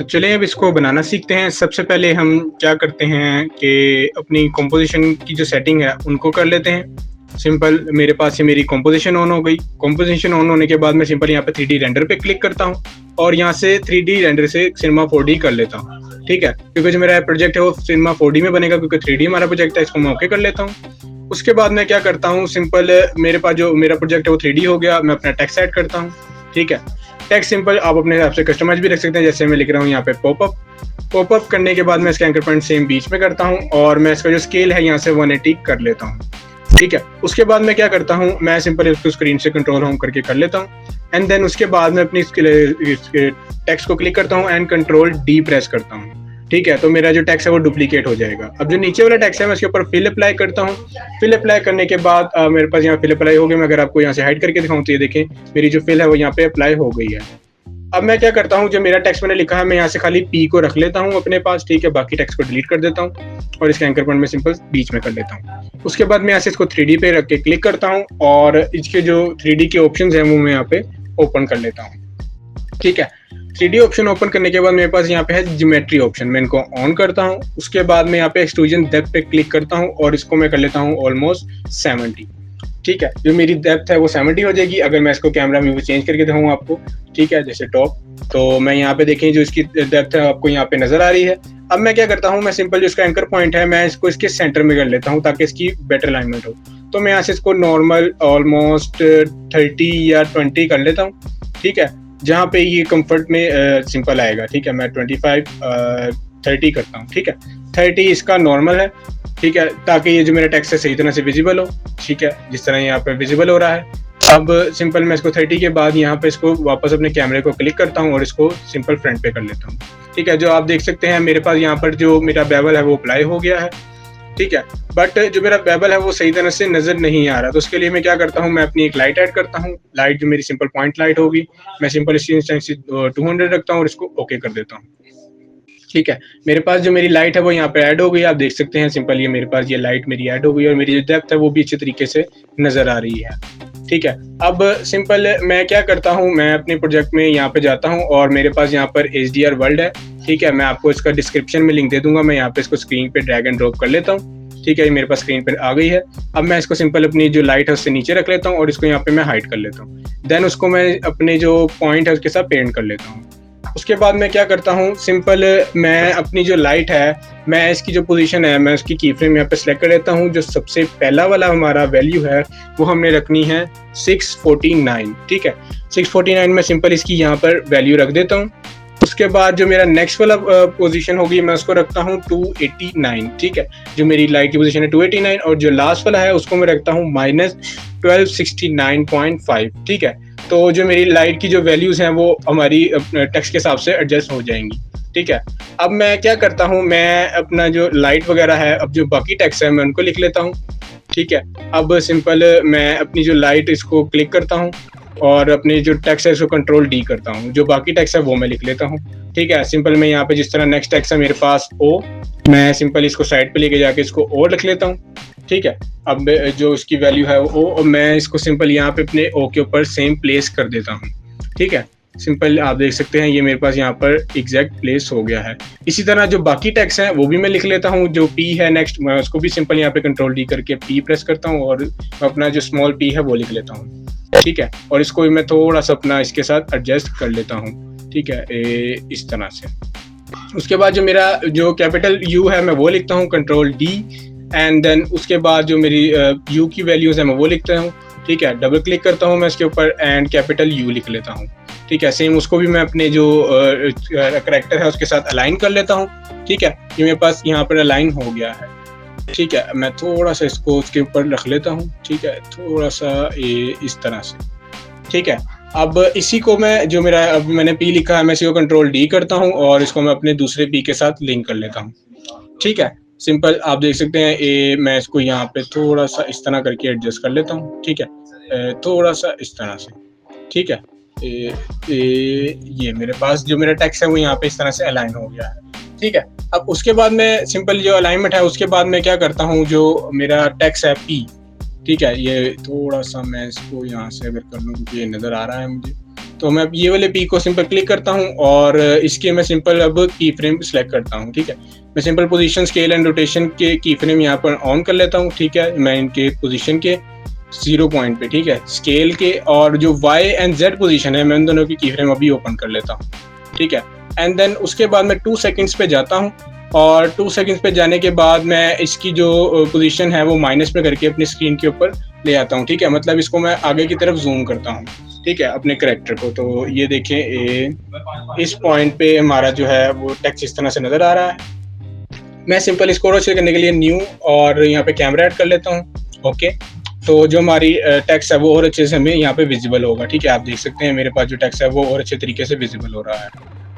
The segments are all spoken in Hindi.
तो चलिए अब इसको बनाना सीखते हैं। सबसे पहले हम क्या करते हैं कि अपनी कंपोज़िशन की जो सेटिंग है उनको कर लेते हैं। सिंपल मेरे पास से मेरी कंपोज़िशन ऑन हो गई। कंपोज़िशन ऑन होने के बाद मैं सिंपल यहाँ पे 3D रेंडर पे क्लिक करता हूँ और यहाँ से 3D रेंडर से सिनेमा 4D कर लेता हूँ, ठीक है? क्योंकि जो मेरा प्रोजेक्ट है वो सिनेमा 4D में बनेगा, क्योंकि 3D हमारा प्रोजेक्ट है, इसको मैं ओके कर लेता हूँ। उसके बाद मैं क्या करता हूँ, सिंपल मेरे पास जो मेरा प्रोजेक्ट है वो 3D हो गया, मैं अपना टेक्स्ट ऐड करता हूँ, ठीक है? टेक्स्ट सिंपल आप अपने हिसाब से कस्टमाइज भी रख सकते हैं, जैसे मैं लिख रहा हूँ यहाँ पे पॉपअप करने के बाद मैं इसका एंकर पॉइंट सेम बीच में करता हूँ और मैं इसका जो स्केल है यहाँ से 180 कर लेता हूँ, ठीक है? उसके बाद मैं क्या करता हूँ, मैं सिंपल इसको स्क्रीन से कंट्रोल होम करके कर लेता हूँ एंड देन उसके बाद मैं अपनी टेक्स्ट को क्लिक करता हूँ एंड कंट्रोल डी प्रेस करता हूँ, ठीक है? तो मेरा जो टेक्स्ट है वो डुप्लीकेट हो जाएगा। अब जो नीचे वाला टेक्स्ट है मैं इसके ऊपर फिल अप्लाई करता हूँ। फिल अप्लाई करने के बाद मेरे पास यहाँ फिल अप्लाई हो गया। मैं अगर आपको यहाँ से हाइड करके दिखाऊँ तो ये देखें मेरी जो फिल है वो यहाँ पे अप्लाई हो गई है। अब मैं क्या करता हूँ, जो मेरा टेक्स्ट मैंने लिखा है मैं यहाँ से खाली पी को रख लेता हूँ अपने पास, ठीक है? बाकी टेक्स्ट को डिलीट कर देता हूँ और इसका एंकर पॉइंट में सिंपल बीच में कर लेता हूँ। उसके बाद मैं यहाँ से इसको 3D पे रख के क्लिक करता हूँ और इसके जो 3D के ऑप्शंस हैं वो मैं यहाँ पे ओपन कर लेता हूँ, ठीक है? 3D ऑप्शन ओपन करने के बाद मेरे पास यहाँ पे है ज्योमेट्री ऑप्शन, मैं इनको ऑन करता हूँ। उसके बाद मैं यहाँ पे एक्सट्रूजन डेप्थ पे क्लिक करता हूँ और इसको मैं कर लेता हूँ ऑलमोस्ट 70, ठीक है? जो मेरी डेप्थ है वो 70 हो जाएगी। अगर मैं इसको कैमरा व्यू चेंज करके दिखाऊँ आपको, ठीक है, जैसे टॉप, तो मैं यहाँ पे देखें जो इसकी डेप्थ है आपको यहाँ पे नजर आ रही है। अब मैं क्या करता हूँ, मैं सिंपल जो इसका एंकर पॉइंट है मैं इसको इसके सेंटर में कर लेता हूँ ताकि इसकी बेटर अलाइनमेंट हो। तो मैं यहाँ से इसको नॉर्मल ऑलमोस्ट 30 या 20 कर लेता हूँ, ठीक है? जहाँ पे ये कंफर्ट में सिंपल आएगा, ठीक है? मैं 30 करता हूँ, ठीक है? 30 इसका नॉर्मल है, ठीक है? ताकि ये जो मेरा टेक्स्ट है सही तरह से विजिबल हो, ठीक है? जिस तरह यहाँ पे विजिबल हो रहा है। अब सिंपल मैं इसको 30 के बाद यहाँ पे इसको वापस अपने कैमरे को क्लिक करता हूँ और इसको सिंपल फ्रंट पे कर लेता हूँ, ठीक है? जो आप देख सकते हैं मेरे पास यहाँ पर जो मेरा बेवल है वो अप्लाई हो गया है, ठीक है? बट जो मेरा बेवल है वो सही तरह से नजर नहीं आ रहा। तो उसके लिए मैं क्या करता हूँ, मैं अपनी एक लाइट ऐड करता हूँ। लाइट जो मेरी सिंपल पॉइंट लाइट होगी, मैं सिंपल इसकी इंटेंसिटी 200 रखता हूँ और इसको ओके कर देता हूँ, ठीक है? मेरे पास जो मेरी लाइट है वो यहाँ पे ऐड हो गई, आप देख सकते हैं सिंपल ये मेरे पास ये लाइट मेरी ऐड हो गई और मेरी जो डेप्थ है वो भी अच्छे तरीके से नजर आ रही है, ठीक है? अब सिंपल मैं क्या करता हूँ, मैं अपने प्रोजेक्ट में यहाँ पे जाता हूँ और मेरे पास यहाँ पर HDR वर्ल्ड है, ठीक है? मैं आपको इसका डिस्क्रिप्शन में लिंक दे दूंगा। मैं यहाँ पे इसको स्क्रीन पे ड्रैग एंड ड्रॉप कर लेता हूँ, ठीक है? ये मेरे पास स्क्रीन पर आ गई है। अब मैं इसको सिंपल अपनी जो लाइट है उससे नीचे रख लेता हूँ और इसको यहाँ पे मैं हाइड कर लेता हूँ। देन उसको मैं अपने जो पॉइंट है उसके साथ पेंट कर लेता हूँ। उसके बाद मैं क्या करता हूँ, सिंपल मैं अपनी जो लाइट है मैं इसकी जो पोजीशन है मैं उसकी की फ्रेम यहाँ पे सेलेक्ट कर लेता हूँ। जो सबसे पहला वाला हमारा वैल्यू है वो हमने रखनी है 649, ठीक है? 649 में सिंपल इसकी यहाँ पर वैल्यू रख देता हूँ। उसके बाद जो मेरा नेक्स्ट वाला पोजीशन होगी मैं उसको रखता हूँ 289, ठीक है? जो मेरी लाइट की पोजीशन है 289 और जो लास्ट वाला है उसको मैं रखता हूँ -1269.5, ठीक है? तो जो मेरी लाइट की जो वैल्यूज हैं वो हमारी टेक्स्ट के हिसाब से एडजस्ट हो जाएंगी, ठीक है? अब मैं क्या करता हूँ, मैं अपना जो लाइट वगैरह है, अब जो बाकी टेक्स्ट है मैं उनको लिख लेता हूँ, ठीक है? अब सिंपल मैं अपनी जो लाइट इसको क्लिक करता हूँ और अपनी जो टेक्स्ट है इसको कंट्रोल डी करता हूँ। जो बाकी टेक्स्ट है वो मैं लिख लेता हूँ, ठीक है? सिंपल मैं यहाँ पे जिस तरह नेक्स्ट टेक्स्ट है मेरे पास ओ, मैं सिंपल इसको साइड पे लेके जाके इसको ओ लिख लेता हूँ, ठीक है? अब जो इसकी वैल्यू है वो ओ, मैं इसको सिंपल यहाँ पे अपने ओ के ऊपर सेम प्लेस कर देता हूँ, ठीक है? सिंपल आप देख सकते हैं ये मेरे पास यहाँ पर एग्जैक्ट प्लेस हो गया है। इसी तरह जो बाकी टेक्स्ट हैं वो भी मैं लिख लेता हूँ। जो पी है नेक्स्ट मैं उसको भी सिंपल यहाँ पे कंट्रोल डी करके पी प्रेस करता हूँ और अपना जो स्मॉल पी है वो लिख लेता हूँ, ठीक है? और इसको मैं थोड़ा सा अपना इसके साथ एडजस्ट कर लेता हूँ, ठीक है? इस तरह से। उसके बाद जो मेरा जो कैपिटल यू है मैं वो लिखता हूँ कंट्रोल डी एंड देन उसके बाद जो मेरी यू की वैल्यूज है मैं वो लिखता हूँ, ठीक है? डबल क्लिक करता हूँ मैं इसके ऊपर एंड कैपिटल यू लिख लेता हूँ, ठीक है? सेम उसको भी मैं अपने जो करैक्टर है उसके साथ अलाइन कर लेता हूँ, ठीक है? ये मेरे पास यहाँ पर अलाइन हो गया है, ठीक है? मैं थोड़ा सा इसको उसके ऊपर रख लेता हूँ, ठीक है? थोड़ा सा इस तरह से, ठीक है? अब इसी को मैं जो मेरा अब मैंने पी लिखा है मैं इसी को कंट्रोल डी करता हूँ और इसको मैं अपने दूसरे पी के साथ लिंक कर लेता हूँ, ठीक है? सिंपल आप देख सकते हैं मैं इसको यहाँ पे थोड़ा सा इस तरह करके एडजस्ट कर लेता हूँ, ठीक है? थोड़ा सा इस तरह से, ठीक है? ये मेरे पास जो मेरा टेक्स्ट है वो यहाँ पे इस तरह से अलाइन हो गया है, ठीक है? अब उसके बाद मैं सिंपल जो अलाइनमेंट है उसके बाद मैं क्या करता हूँ, जो मेरा टेक्स्ट है पी, ठीक है? ये थोड़ा सा मैं इसको यहाँ से अगर कर लूँ क्योंकि ये नज़र आ रहा है मुझे, तो मैं ये वाले पी को सिंपल क्लिक करता हूँ और इसके मैं सिंपल अब की फ्रेम सेलेक्ट करता हूँ। ठीक है, मैं simple position, scale and rotation के की फ्रेम यहाँ पर ऑन कर लेता हूँ। ठीक है, मैं इनके पोजीशन के 0 पॉइंट पे, ठीक है, स्केल के और जो वाई एंड जेड पोजीशन है मैं उन दोनों की फ्रेम अभी ओपन कर लेता हूँ। ठीक है, एंड देन उसके बाद मैं 2 सेकंड्स पे जाता हूँ और 2 सेकंड्स पे जाने के बाद मैं इसकी जो पोजीशन है वो माइनस में करके अपनी स्क्रीन के ऊपर ले आता हूँ। ठीक है, मतलब इसको मैं आगे की तरफ जूम करता हूँ। ठीक है, अपने करेक्टर को। तो ये देखें, इस पॉइंट पे हमारा जो है वो टेक्स्ट इस तरह से नजर आ रहा है। मैं सिंपल इसको रोटेट करने के लिए न्यू और यहाँ पे कैमरा ऐड कर लेता हूँ। ओके, तो जो हमारी टेक्स्ट है वो और अच्छे से हमें यहाँ पे विजिबल होगा। ठीक है, आप देख सकते हैं मेरे पास जो टेक्स्ट है वो और अच्छे तरीके से विजिबल हो रहा है।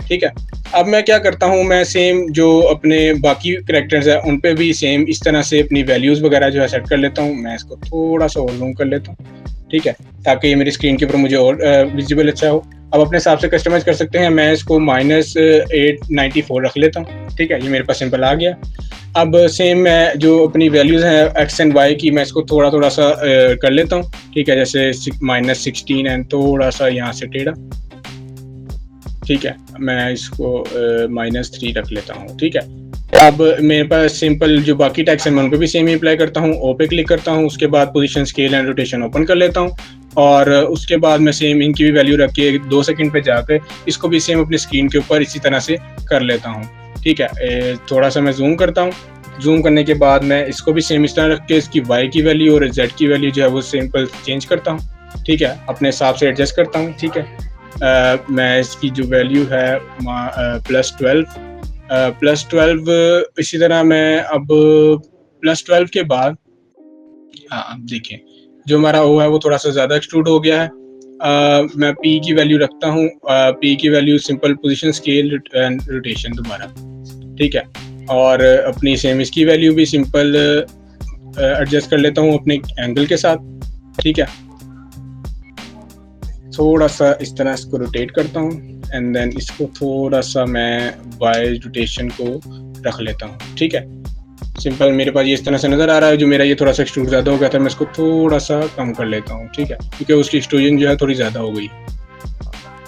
ठीक है, अब मैं क्या करता हूँ, मैं सेम जो अपने बाकी करेक्टर्स है उन पे भी सेम इस तरह से अपनी वैल्यूज़ वगैरह जो है सेट कर लेता हूँ। मैं इसको थोड़ा सा और जूम कर लेता हूँ। ठीक है, ताकि ये मेरी स्क्रीन के ऊपर मुझे और विजिबल अच्छा हो। अब अपने हिसाब से कस्टमाइज कर सकते हैं। मैं इसको -894 रख लेता हूँ। ठीक है, ये मेरे पास सिंपल आ गया। अब सेम मैं जो अपनी वैल्यूज़ हैं एक्स एंड वाई की, मैं इसको थोड़ा थोड़ा सा कर लेता हूँ। ठीक है, जैसे -16 एंड थोड़ा सा यहाँ से टेढ़ा। ठीक है, मैं इसको -3 रख लेता हूँ। ठीक है, अब मेरे पास सिंपल जो बाकी टैक्स है मैं उन पर भी सेम ही अप्लाई करता हूँ। ओ पे क्लिक करता हूँ, उसके बाद position, scale and rotation open कर लेता हूँ और उसके बाद मैं सेम इनकी भी वैल्यू रख के 2 सेकंड पे जाकर इसको भी सेम अपनी स्क्रीन के ऊपर इसी तरह से कर लेता हूँ। ठीक है, थोड़ा सा मैं जूम करता हूँ। जूम करने के बाद मैं इसको भी सेम इस तरह रख के इसकी वाई की वैल्यू और जेड की वैल्यू जो है वो सिंपल चेंज करता हूँ। ठीक है, अपने हिसाब से एडजस्ट करता हूँ। ठीक है, मैं इसकी जो वैल्यू है +12 इसी तरह मैं अब +12 के बाद, हाँ अब देखें जो हमारा ओ है वो थोड़ा सा ज़्यादा एक्सट्रूड हो गया है। मैं पी की वैल्यू रखता हूँ। पी की value simple position, scale and rotation दोबारा। ठीक है, और अपनी सेम इसकी वैल्यू भी सिंपल एडजस्ट कर लेता हूँ अपने एंगल के साथ। ठीक है, थोड़ा सा इस तरह इसको रोटेट करता हूँ एंड देन इसको थोड़ा सा मैं वाई रोटेशन को रख लेता हूँ। ठीक है, सिंपल मेरे पास ये इस तरह से नज़र आ रहा है। जो मेरा ये थोड़ा सा एक्सट्रूड ज़्यादा हो गया था, मैं इसको थोड़ा सा कम कर लेता हूँ। ठीक है, क्योंकि उसकी एक्सट्रूजन जो है थोड़ी ज़्यादा हो गई।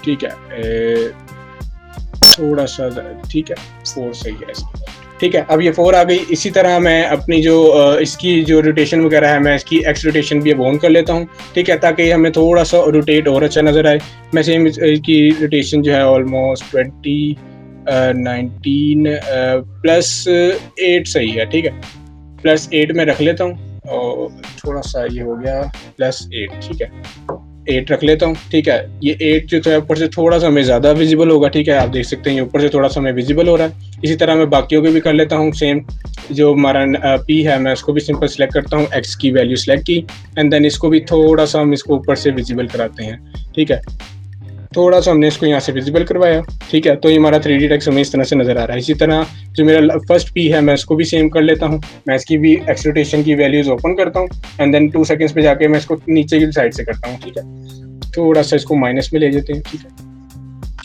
ठीक है, थोड़ा सा, ठीक है, 4 सही है इसकी। ठीक है, अब ये 4 आ गई। इसी तरह मैं अपनी जो इसकी जो रोटेशन वगैरह है मैं इसकी एक्स रोटेशन भी अब ऑन कर लेता हूँ। ठीक है, ताकि हमें थोड़ा सा रोटेट और अच्छा नज़र आए। मैं सेम इसकी रोटेशन जो है ऑलमोस्ट 19 +8 सही है। ठीक है, +8 में रख लेता हूँ और थोड़ा सा ये हो गया +8। ठीक है, 8 रख लेता हूँ। ठीक है, ये 8 जो है ऊपर से थोड़ा सा हमें ज़्यादा विजिबल होगा। ठीक है, आप देख सकते हैं ये ऊपर से थोड़ा सा हमें विजिबल हो रहा है। इसी तरह मैं बाकियों के भी कर लेता हूँ। सेम जो हमारा पी है मैं उसको भी सिंपल सेलेक्ट करता हूँ, एक्स की वैल्यू सेलेक्ट की एंड देन इसको भी थोड़ा सा हम इसको ऊपर से विजिबल कराते हैं। ठीक है, थोड़ा सा हमने इसको यहाँ से विजिबल करवाया। ठीक है, तो ये हमारा 3D टेक्स्ट हमें इस तरह से नज़र आ रहा है। इसी तरह जो मेरा फर्स्ट पी है मैं इसको भी सेम कर लेता हूँ। मैं इसकी भी एक्स रोटेशन की वैल्यूज़ ओपन करता हूँ एंड देन 2 सेकंड्स पे जाके मैं इसको नीचे की साइड से करता हूँ। ठीक है, थोड़ा सा इसको माइनस में ले जाते हैं। ठीक है,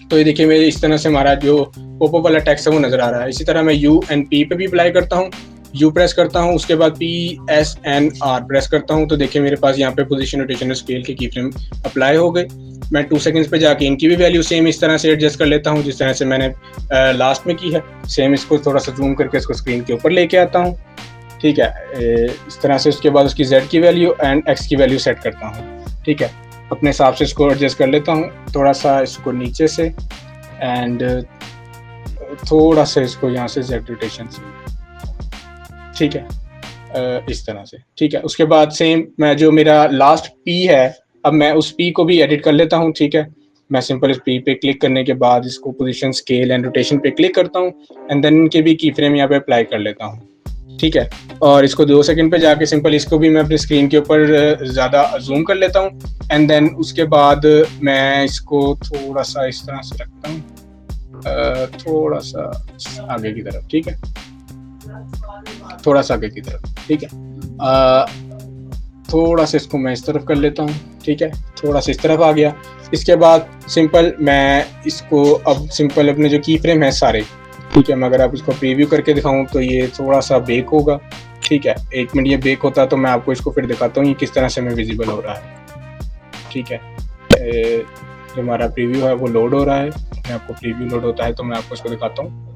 तो ये देखिए मेरे इस तरह से हमारा जो पॉपअप वाला टेक्स्ट है वो नज़र आ रहा है। इसी तरह मैं यू एंड पी पे भी अप्लाई करता हूँ। यू प्रेस करता हूँ, उसके बाद PSNR प्रेस करता हूँ। तो देखिए मेरे पास यहाँ पे पोजीशन, रोटेशन और स्केल के की फ्रेम अप्लाई हो गए। मैं 2 सेकंड्स पे जाके इनकी भी वैल्यू सेम इस तरह से एडजस्ट कर लेता हूँ जिस तरह से मैंने लास्ट में की है। सेम इसको थोड़ा सा जूम करके इसको स्क्रीन के ऊपर लेके आता हूँ। ठीक है, इस तरह से। उसके बाद उसकी Z की वैल्यू एंड X की वैल्यू सेट करता हूँ। ठीक है, अपने हिसाब से इसको एडजस्ट कर लेता हूँ। थोड़ा सा इसको नीचे से एंड थोड़ा सा इसको यहाँ से Z रोटेशन से। ठीक है, इस तरह से। ठीक है, उसके बाद सेम मैं जो मेरा लास्ट P है अब मैं उस P को भी एडिट कर लेता हूँ। ठीक है, मैं सिंपल इस P पे क्लिक करने के बाद इसको पोजीशन, स्केल एंड रोटेशन पे क्लिक करता हूँ एंड देन इनके भी की फ्रेम यहाँ पे अप्लाई कर लेता हूँ। ठीक है, और इसको 2 सेकंड पे जाके सिंपल इसको भी मैं अपनी स्क्रीन के ऊपर ज़्यादा जूम कर लेता हूँ एंड देन उसके बाद मैं इसको थोड़ा सा इस तरह से रखता हूँ, थोड़ा सा आगे की तरफ। ठीक है, थोड़ा सा आगे की तरफ। ठीक है, थोड़ा सा इसको मैं इस तरफ कर लेता हूँ। ठीक है, थोड़ा सा इस तरफ आ गया। इसके बाद सिंपल मैं इसको अब सिंपल अपने जो की फ्रेम है सारे, ठीक है, मैं अगर आप इसको प्रीव्यू करके दिखाऊं तो ये थोड़ा सा बेक होगा। ठीक है, 1 मिनट ये बेक होता है तो मैं आपको इसको फिर दिखाता हूँ ये किस तरह से हमें विजिबल हो रहा है। ठीक है, जो हमारा प्रीव्यू है वो लोड हो रहा है। मैं आपको प्रीव्यू लोड होता है तो मैं आपको इसको दिखाता हूँ।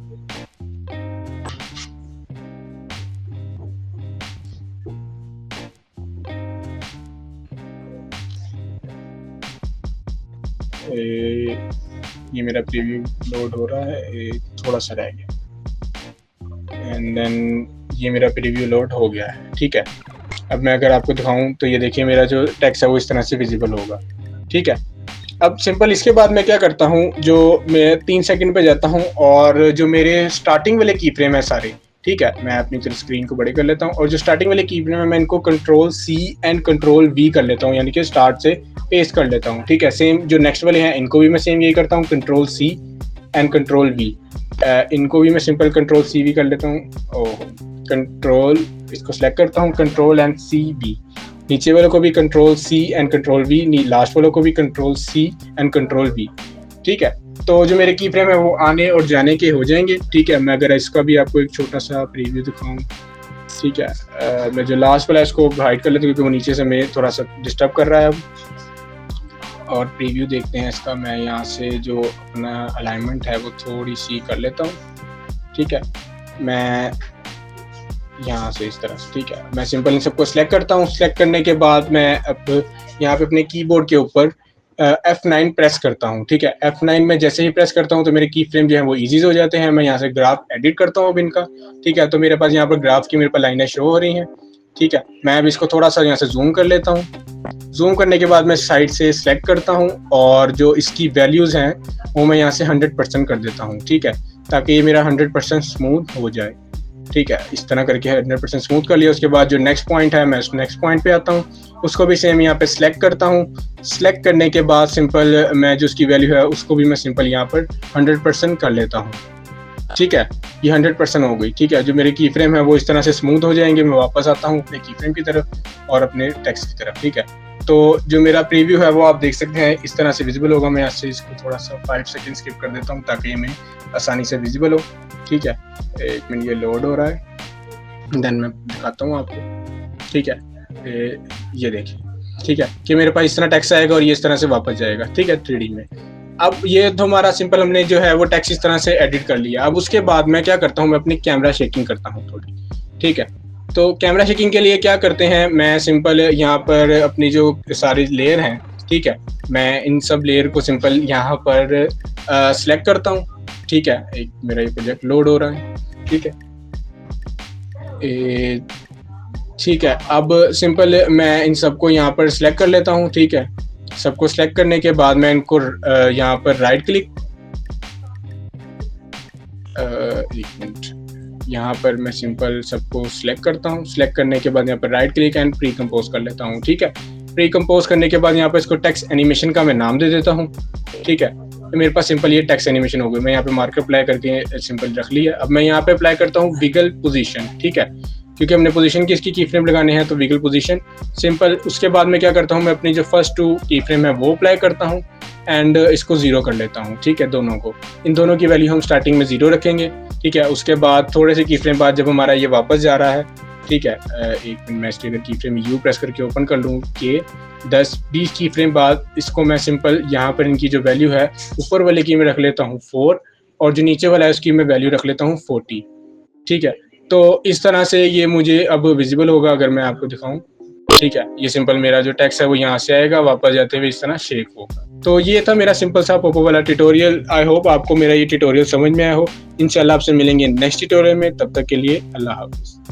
ये मेरा प्रीव्यू लोड हो रहा है, थोड़ा सा रह गया, एंड देन ये मेरा प्रीव्यू लोड हो गया है। ठीक है, अब मैं अगर आपको दिखाऊं तो ये देखिए मेरा जो टेक्स्ट है वो इस तरह से विजिबल होगा। ठीक है, अब सिंपल इसके बाद मैं क्या करता हूँ, जो मैं 3 सेकंड पे जाता हूँ और जो मेरे स्टार्टिंग वाले की फ्रेम है सारे, ठीक है, मैं अपनी स्क्रीन को बड़े कर लेता हूँ और जो स्टार्टिंग वाले की फ्रेम है मैं इनको control C and control V कर लेता हूँ, यानी कि स्टार्ट से पेस्ट कर लेता हूँ। ठीक है, सेम जो नेक्स्ट वाले हैं इनको भी मैं सेम यही करता हूँ, control C and control V। इनको भी मैं सिंपल कंट्रोल C V कर लेता हूँ, कंट्रोल इसको सेलेक्ट करता हूँ, कंट्रोल एंड C V। नीचे वालों को भी control C and control V, last वालों को भी control C and control V। ठीक है, तो जो मेरे की फ्रेम है वो आने और जाने के हो जाएंगे। ठीक है, मैं अगर इसका भी आपको एक छोटा सा प्रीव्यू दिखाऊं, ठीक है, मैं जो लास्ट वाला है इसको हाइड कर लेता हूँ क्योंकि वो नीचे से मैं थोड़ा सा डिस्टर्ब कर रहा है अब। और प्रीव्यू देखते हैं इसका, मैं यहाँ से जो अपना अलाइनमेंट है वो थोड़ी सी कर लेता हूँ। ठीक है, मैं यहाँ से इस तरह से, ठीक है, मैं सिंपल इन सबको सिलेक्ट करता हूँ। सिलेक्ट करने के बाद मैं अब यहाँ पे अपने कीबोर्ड के ऊपर F9 प्रेस करता हूँ। ठीक है, F9 में जैसे ही प्रेस करता हूँ तो मेरे की फ्रेम जो है वो इजी हो जाते हैं। मैं यहाँ से ग्राफ एडिट करता हूँ अब इनका। ठीक है, तो मेरे पास यहाँ पर ग्राफ की मेरे पास लाइनें शो हो रही हैं। ठीक है, मैं अब इसको थोड़ा सा यहाँ से जूम कर लेता हूँ। जूम करने के बाद मैं साइड से सिलेक्ट करता हूँ और जो इसकी वैल्यूज़ हैं वो मैं यहाँ से 100% कर देता हूँ। ठीक है, ताकि ये मेरा 100% स्मूथ हो जाए। ठीक है, इस तरह करके 100% स्मूथ कर लिया। उसके बाद जो नेक्स्ट पॉइंट है मैं उस नेक्स्ट पॉइंट पे आता हूँ, उसको भी सेम यहाँ पे सिलेक्ट करता हूँ। सिलेक्ट करने के बाद सिंपल मैं जो उसकी वैल्यू है उसको भी मैं सिंपल यहाँ पर 100% कर लेता हूँ। ठीक है, ये 100% हो गई। ठीक है, जो मेरे की फ्रेम है वो इस तरह से स्मूथ हो जाएंगे। मैं वापस आता हूँ अपने की फ्रेम की तरफ और अपने टेक्स्ट की तरफ। ठीक है, तो जो मेरा प्रीव्यू है वो आप देख सकते हैं इस तरह से विजिबल होगा। मैं यहाँ से इसको थोड़ा सा 5 सेकंड स्किप कर देता हूँ ताकि ये मैं आसानी से विजिबल हो। ठीक है, 1 मिनट ये लोड हो रहा है, देन मैं दिखाता हूँ आपको। ठीक है, ये देखिए, ठीक है, कि मेरे पास इस तरह टेक्स्ट आएगा और ये इस तरह से वापस जाएगा। ठीक है, 3D में। अब ये तो हमारा सिंपल हमने जो है वो टेक्स्ट इस तरह से एडिट कर लिया। अब उसके बाद मैं क्या करता हूँ, मैं अपनी कैमरा शेकिंग करता हूँ थोड़ी। ठीक है, तो कैमरा शेकिंग के लिए क्या करते हैं, मैं सिंपल यहाँ पर अपनी जो सारी लेयर हैं, ठीक है, मैं इन सब लेयर को सिंपल यहाँ पर सिलेक्ट करता हूँ। ठीक है, एक मेरा ये प्रोजेक्ट लोड हो रहा है। ठीक है, ठीक है, अब सिंपल मैं इन सबको यहाँ पर सिलेक्ट कर लेता हूँ। ठीक है, सबको सिलेक्ट करने के बाद मैं इनको यहाँ पर राइट क्लिक, एक मिनट, यहाँ पर मैं सिंपल सबको सिलेक्ट करता हूँ। सिलेक्ट करने के बाद यहाँ पर right click and pre compose कर लेता हूँ। ठीक है, प्री कंपोज करने के बाद यहाँ पर इसको टेक्स्ट एनिमेशन का मैं नाम दे देता हूँ। ठीक है, तो मेरे पास सिंपल ये टेक्स्ट एनिमेशन हो गई। मैं यहाँ पे मार्कर अप्लाई करके सिंपल रख लिया। अब मैं यहाँ पे अप्लाई करता हूँ विगल पोजीशन। ठीक है, क्योंकि हमने पोजीशन की इसकी की फ्रेम लगाने हैं तो विगल पोजीशन सिंपल। उसके बाद मैं क्या करता हूँ, मैं अपनी जो फर्स्ट 2 की फ्रेम है वो अप्लाई करता हूँ एंड इसको 0 कर लेता हूँ। ठीक है, दोनों को, इन दोनों की वैल्यू हम स्टार्टिंग में 0 रखेंगे। ठीक है, उसके बाद थोड़े से की फ्रेम बाद जब हमारा ये वापस जा रहा है, ठीक है, एक मिनट, मैं इसकी अगर की फ्रेम यू प्रेस करके ओपन कर लूँ कि 10-20 की फ्रेम बाद इसको मैं सिंपल यहाँ पर इनकी जो वैल्यू है ऊपर वाले की मैं रख लेता हूँ 4 और जो नीचे वाला है उसकी मैं वैल्यू रख लेता हूँ 40। ठीक है, तो इस तरह से ये मुझे अब विजिबल होगा अगर मैं आपको दिखाऊं। ठीक है, ये सिंपल मेरा जो टेक्स्ट है वो यहाँ से आएगा, वापस जाते हुए इस तरह शेक होगा। तो ये था मेरा सिंपल सा पोपो वाला ट्यूटोरियल। आई होप आपको मेरा ये ट्यूटोरियल समझ में आया हो। इंशाल्लाह आपसे मिलेंगे नेक्स्ट ट्यूटोरियल में, तब तक के लिए अल्लाह हाफिज़।